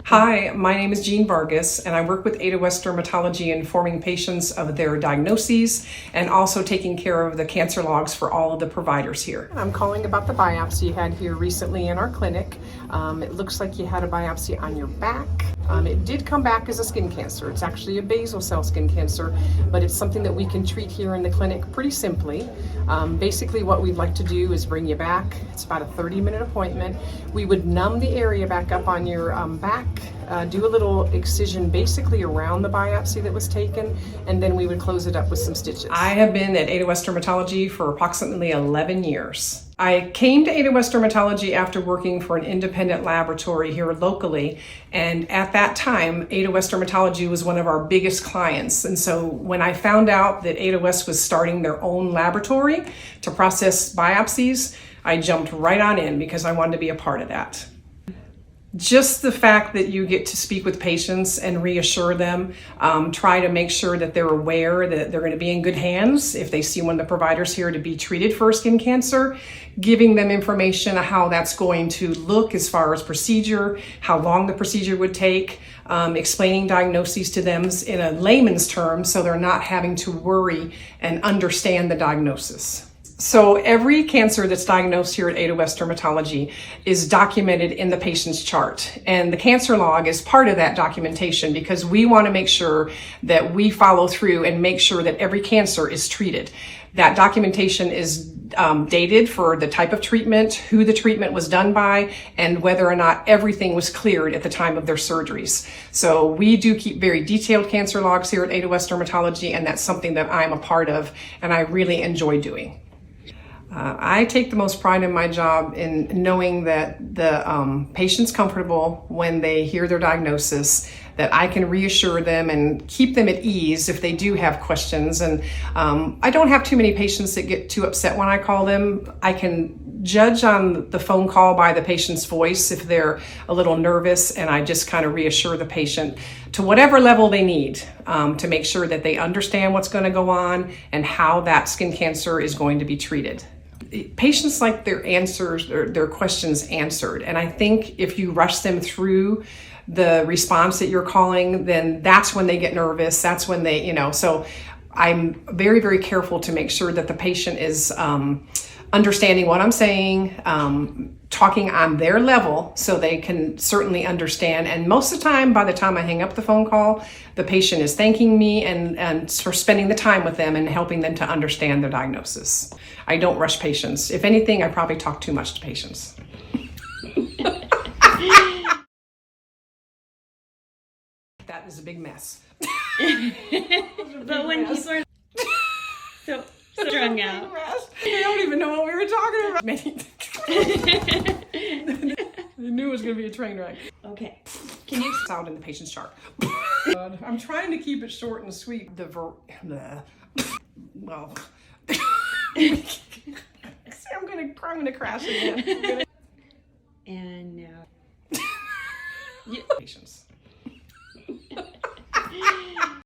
Hi, my name is Jean Vargas, and I work with Ada West Dermatology informing patients of their diagnoses and also taking care of the cancer logs for all of the providers here. I'm calling about the biopsy you had here recently in our clinic. It looks like you had a biopsy on your back. It did come back as a skin cancer. It's actually a basal cell skin cancer, but it's something that we can treat here in the clinic pretty simply. Basically what we'd like to do is bring you back. It's about a 30-minute appointment. We would numb the area back up on your back, do a little excision basically around the biopsy that was taken, and then we would close it up with some stitches. I have been at Ada West Dermatology for approximately 11 years. I came to Ada West Dermatology after working for an independent laboratory here locally, and at that time, Ada West Dermatology was one of our biggest clients. And so when I found out that Ada West was starting their own laboratory to process biopsies, I jumped right on in because I wanted to be a part of that. Just the fact that you get to speak with patients and reassure them, try to make sure that they're aware that they're going to be in good hands if they see one of the providers here to be treated for skin cancer, giving them information on how that's going to look as far as procedure, how long the procedure would take, explaining diagnoses to them in a layman's term so they're not having to worry and understand the diagnosis. So every cancer that's diagnosed here at Ada West Dermatology is documented in the patient's chart. And the cancer log is part of that documentation because we want to make sure that we follow through and make sure that every cancer is treated. That documentation is dated for the type of treatment, who the treatment was done by, and whether or not everything was cleared at the time of their surgeries. So we do keep very detailed cancer logs here at Ada West Dermatology, and that's something that I'm a part of and I really enjoy doing. I take the most pride in my job in knowing that the patient's comfortable when they hear their diagnosis, that I can reassure them and keep them at ease if they do have questions. And I don't have too many patients that get too upset when I call them. I can judge on the phone call by the patient's voice if they're a little nervous, and I just kind of reassure the patient to whatever level they need to make sure that they understand what's going to go on and how that skin cancer is going to be treated. Patients like their answers or their questions answered, and I think if you rush them through the response that you're calling, then that's when they get nervous. That's when they, so I'm very, very careful to make sure that the patient is understanding what I'm saying, talking on their level so they can certainly understand. And most of the time, by the time I hang up the phone call, the patient is thanking me and for spending the time with them and helping them to understand their diagnosis. I don't rush patients. If anything, I probably talk too much to patients. That is a big mess. But when people are so strung out. I don't even know what we were talking about. I knew it was going to be a train wreck. Okay. Can you sound in the patient's chart? I'm trying to keep it short and sweet. Well, I'm gonna crash again. And Patients.